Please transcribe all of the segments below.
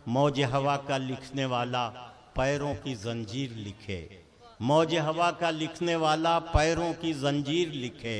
मौज हवा का लिखने वाला पैरों की जंजीर लिखे, मौज हवा का लिखने वाला पैरों की जंजीर लिखे।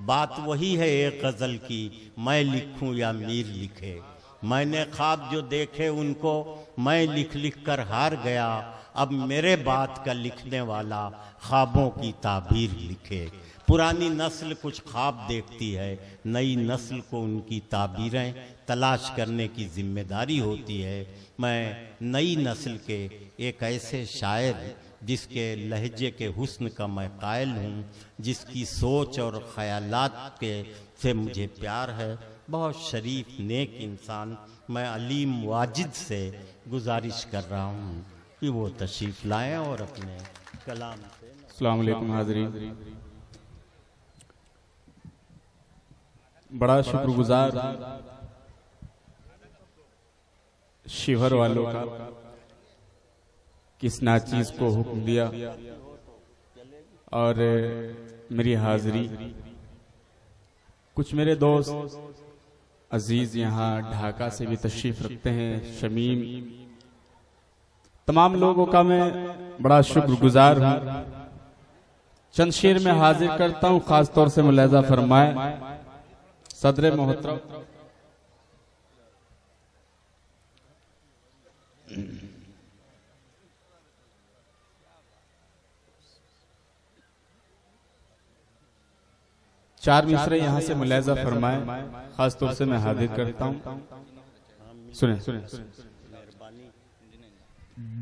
बात वही है एक गज़ल की, मैं लिखूं या मीर लिखे। मैंने ख्वाब जो देखे उनको मैं लिख लिख कर हार गया, अब मेरे बात का लिखने वाला ख्वाबों की ताबीर लिखे। पुरानी नस्ल कुछ ख्वाब देखती है, नई नस्ल को उनकी ताबीरें तलाश करने की जिम्मेदारी होती है। मैं नई नस्ल के एक ऐसे शायर जिसके लहजे के हुस्न का मैं कायल हूँ, जिसकी सोच और ख़यालात के से मुझे प्यार है, बहुत शरीफ नेक इंसान, मैं अलीम वाजिद से गुजारिश कर रहा हूँ कि वो तशरीफ़ लाएं और अपने कलाम से। अस्सलाम वालेकुम हाज़रीन, बड़ा शुक्रगुजार शिवहर वालों का किस नाचीज को हुक्म दिया और मेरी हाजिरी। कुछ मेरे दोस्त अजीज यहाँ ढाका से भी तशरीफ रखते हैं, शमीम, तमाम लोगों का मैं बड़ा शुक्रगुजार हूँ। चंद शेर में हाजिर करता हूँ, खास तौर से मुलाजा फरमाए सदर मोहतरम चार मिसरे यहाँ से मुलाजा फरमाए, खास तौर से मैं हाजिर करता हूँ। सुने सुने।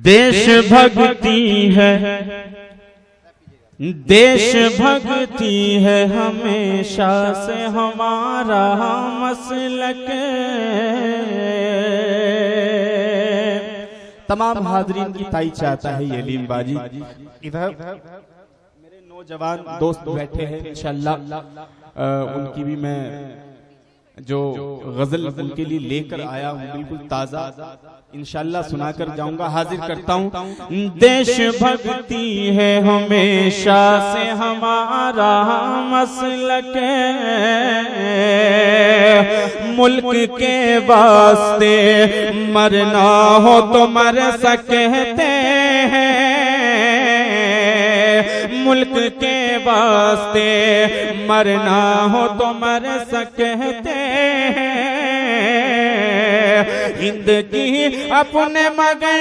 देश भक्ति है, देश भक्ति है हमेशा से हमारा मसलक। तमाम हाजरीन की ताई चाहता है ये अलीम बाजी। इधर मेरे नौजवान दोस्त बैठे हैं, इंशाअल्लाह उनकी भी मैं जो गजल उनके लिए लेकर आया हूँ बिल्कुल ताजा, इंशाअल्लाह सुनाकर जाऊंगा। हाजिर करता हूँ। देश भक्ति है हमेशा से हमारा मसलक, मुल्क के वास्ते मरना हो तो मर सकते हैं, मुल्क के वास्ते मरना हो तो मर सकते हैं। हिंद की अपने मगर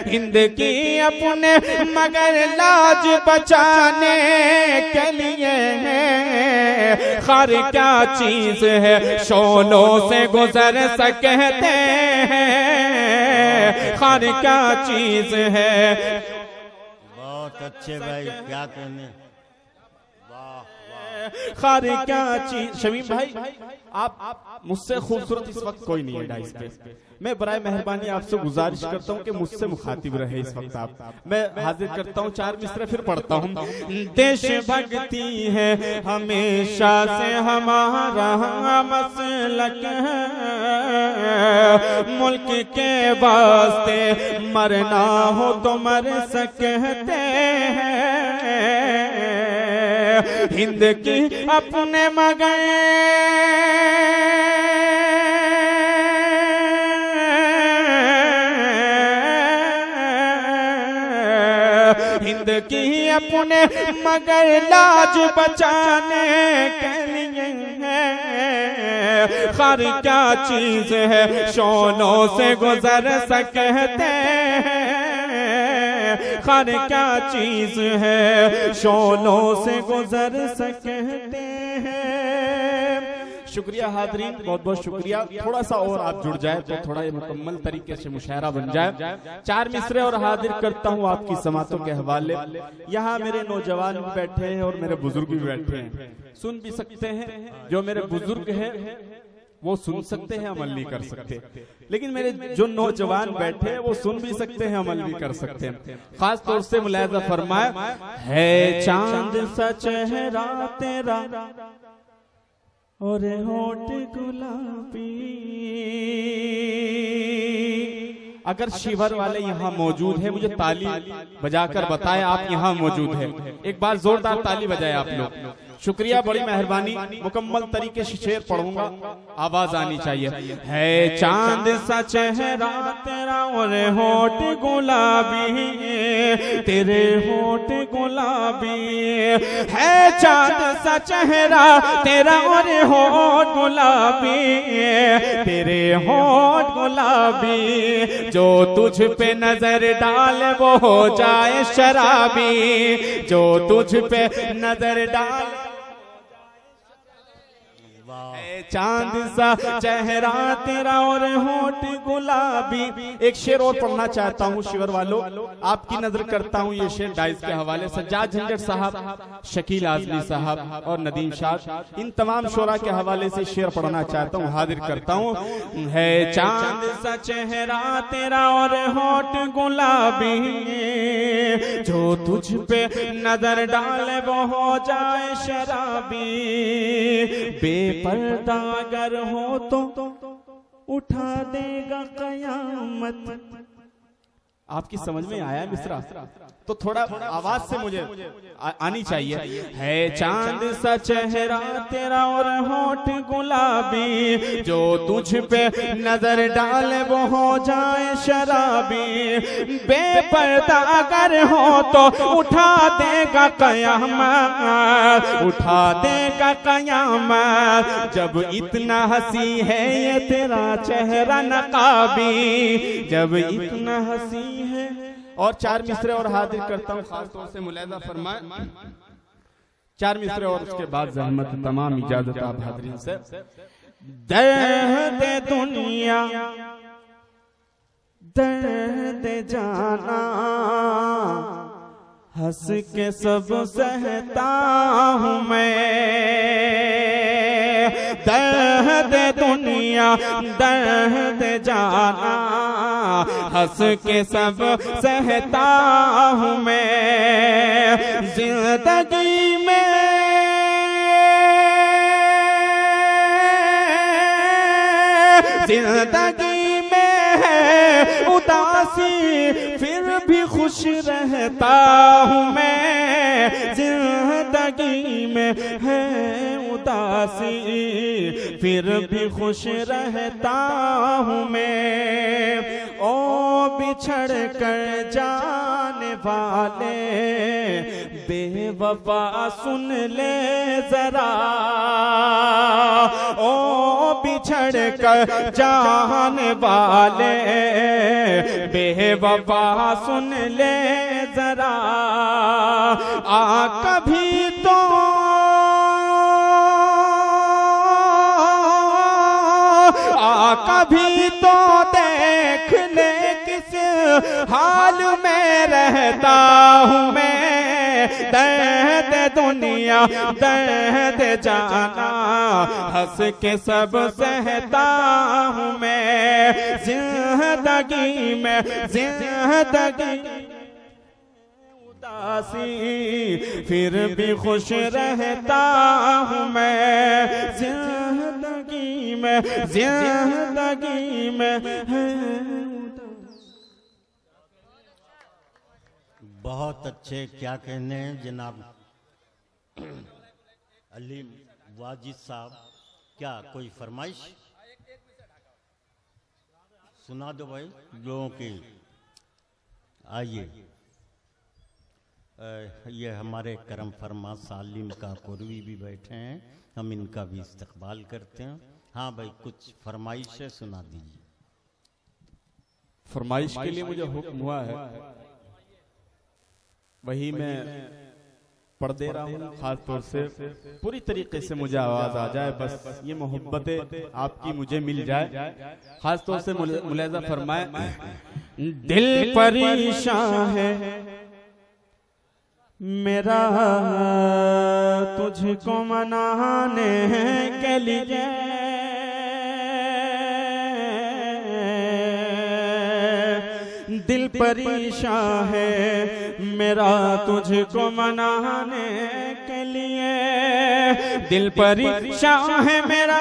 हिंद की अपने मगर लाज बचाने के लिए खैर क्या चीज है शोलों से गुजर सकते हैं, खैर क्या चीज है। बहुत अच्छे भाई, क्या कहने, खैर क्या चीज। शमीम भाई आप मुझसे खूबसूरत इस वक्त कोई नहीं है डाइस पे। मैं बराए मेहरबानी आपसे गुजारिश करता हूँ कि मुझसे मुखातिब रहे इस वक्त आप। मैं हाजिर करता हूँ चार मिसरे फिर पढ़ता हूँ। देश भक्ति है हमेशा से हमारा मसलक, मुल्क के वास्ते मरना हो तो मर सकते हैं, हिंद की अपने मगर हिंद की अपने मगर लाज बचाने के लिए खैर क्या चीज है शोलों से गुजर सकते हैं, खैर क्या चीज है शोलों से गुजर सकते हैं। शुक्रिया हाजरीन, बहुत बहुत शुक्रिया। थोड़ा सा और आप जुड़ जाए तो थोड़ा ये मुकम्मल तरीके से मुशायरा बन जाए। चार मिसरे और हाजिर करता हूँ आपकी समातों के हवाले। यहाँ मेरे नौजवान भी बैठे हैं और मेरे बुजुर्ग भी बैठे हैं, सुन भी सकते हैं। जो मेरे बुजुर्ग हैं वो सुन सकते हैं, अमल नहीं कर सकते, लेकिन मेरे जो नौजवान बैठे हैं वो सुन भी सकते हैं, अमल भी कर सकते हैं। खास तौर से मुलाहिजा फरमाए, है चांद सा चेहरा तेरा और होठ गुलाबी, अगर शिवर वाले यहाँ मौजूद है मुझे ताली बजाकर बताएं आप यहाँ मौजूद है। एक बार जोरदार ताली बजाएं आप लोग। शुक्रिया, बड़ी मेहरबानी। मुकम्मल तरीके से शेर पढ़ूंगा, आवाज आनी चाहिए। है चांद सा चेहरा तेरा और होठ गुलाबी, तेरे होठ गुलाबी। है चांद सा चेहरा तेरा और होठ गुलाबी, तेरे होठ गुलाबी। जो तुझ पे नजर डाल वो हो जाए शराबी, जो तुझ पे नजर डाल। चांद सा चेहरा तेरा और होठ गुलाबी। एक शेर और पढ़ना चाहता हूँ शिवर वालों, आपकी नजर करता हूँ ये शेर डाइस के हवाले से। सज्जाद झंझट साहब, शकील आजमी साहब और नदीम शाह, इन तमाम शोरा के हवाले से शेर पढ़ना चाहता हूँ, हाजिर करता हूँ। है चांद सा चेहरा तेरा और होठ गुलाबी, जो तुझ पे नजर डाले वो हो जाए शराबी। बेपर्दा अगर हो तो उठा देगा कयामत। आपकी समझ में आया मिस्रा? तो थोड़ा आवाज से मुझे आनी चाहिए। है चांद सा चेहरा तेरा और होठ गुलाबी, जो तुझ पे नजर डाले वो हो जाए शराबी। बेपर्दा अगर हो तो उठा देगा कयामत, उठा देगा कयामत। जब इतना हंसी है ये तेरा चेहरा नकाबी, जब इतना हंसी है। और चार मिसरे और हाजिर करता हूँ, खास तौर से मुलाहिजा फरमाए। चार मिसरे और उसके बाद जहमत तमाम इजाजत आप हाज़रीन से। दर्द दुनिया दर्द जाना, हंस के सब सहता हूँ मैं। दर्द दुनिया दर्द जाना, हंस के सब सहता हूँ मैं। जिंदगी में जिंदगी में है उदासी, फिर भी खुश रहता हूँ मैं। जिंदगी में है उदासी, फिर भी खुश रहता हूँ मैं। ओ बिछड़ कर जाने वाले बेवफा सुन ले जरा, ओ बिछड़ कर जाने वाले बेवफा सुन ले जरा। आ कभी तो कभी तो देख ले किस हाल में रहता हूँ मैं। दर्द दुनिया दर्द जाना, हंस के सब सहता हूँ मैं। जिंदगी में जिंदगी उदासी, फिर भी खुश रहता हूँ मैं। जिंदगी में जिंदगी में। बहुत अच्छे, क्या कहने हैं जनाब अलीम वाजिद साहब। क्या कोई फरमाइश सुना दो भाई लोगों की। आइए, ये हमारे करम फरमा सालिम का कुरवी भी बैठे हैं, हम इनका भी इस्तकबाल करते हैं। हाँ भाई, कुछ फरमाइशें सुना दीजिए। फरमाइश के लिए मुझे हुक्म हुआ है, वही मैं पढ़ दे रहा हूँ। खास तौर से पूरी तरीके से मुझे आवाज आ जाए, बस ये मोहब्बतें आपकी मुझे मिल जाए। खास तौर से मुलाहिजा फरमाए। दिल परेशान है मेरा तुझको मनाने के लिए, दिल परेशान है मेरा तुझको मनाने के लिए। दिल परेशान है मेरा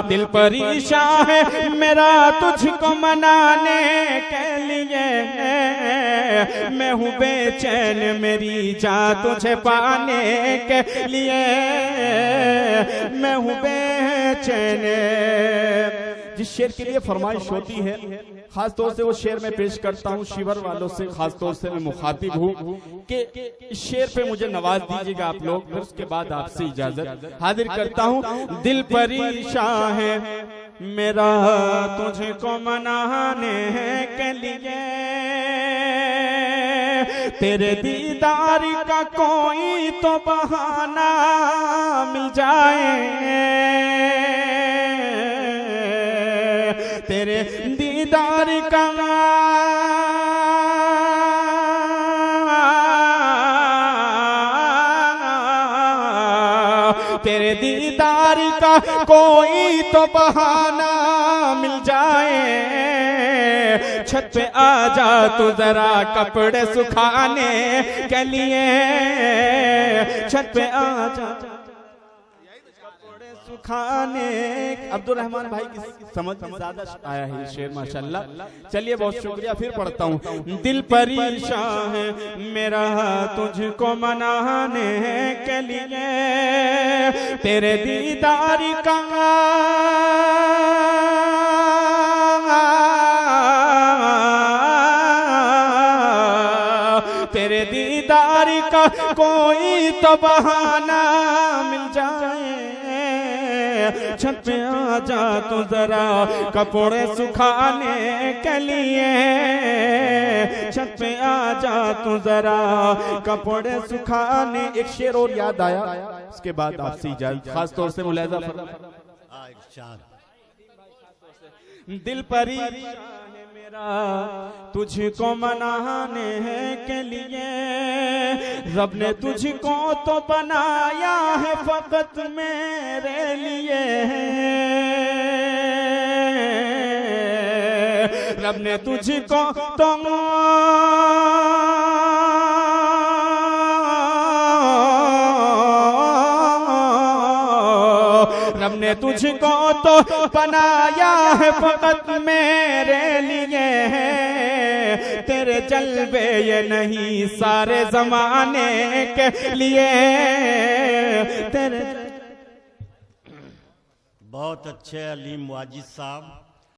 दिल परेशान है मेरा तुझको मनाने के लिए, मैं हूँ बेचैन मेरी जान तुझे पाने के लिए, मैं हूँ बेचैन। जिस शेर के लिए फरमाइश होती है खास तौर से वो शेर मैं पेश करता हूँ शिवर वालों से, खास तौर से मैं मुखातिब हूँ कि इस शेर पे मुझे नवाज दीजिएगा आप लोग, फिर उसके बाद आपसे इजाजत हाजिर करता हूँ। दिल परेशान है मेरा तुझको मनाने के लिए, तेरे दीदार का कोई तो बहाना मिल जाए, तेरे दीदार का तेरे दीदार का कोई तो बहाना मिल जाए, छत पे आ जा तू जरा कपड़े सुखाने के लिए, छत पे आ जा कपड़े सुखाने। अब्दुल रहमान भाई की समझ में ज्यादा आया है शेर माशाल्लाह। चलिए बहुत शुक्रिया, फिर पढ़ता हूँ। दिल परेशान है मेरा तुझको मनाने के लिए, तेरे दीदार का तेरे दीदार का कोई तो बहाना मिल जाए, छत पे आ जा तू जरा कपड़े सुखाने के लिए, छत पे आ जा तू जरा कपड़े सुखाने। एक शेर और याद आया, उसके बाद आपसे इजाजत, खास तौर से मुलाहिजा दिल परेशान है मेरा तुझको मनाने के लिए, रब ने तुझको तो बनाया है फकत मेरे लिए, रब ने तुझको तो रब ने तुझको तो बनाया है फकत मेरे लिए, तेरे जलवे ये नहीं सारे जमाने के लिए, तेरे। बहुत अच्छे अलीम वाजिद साहब।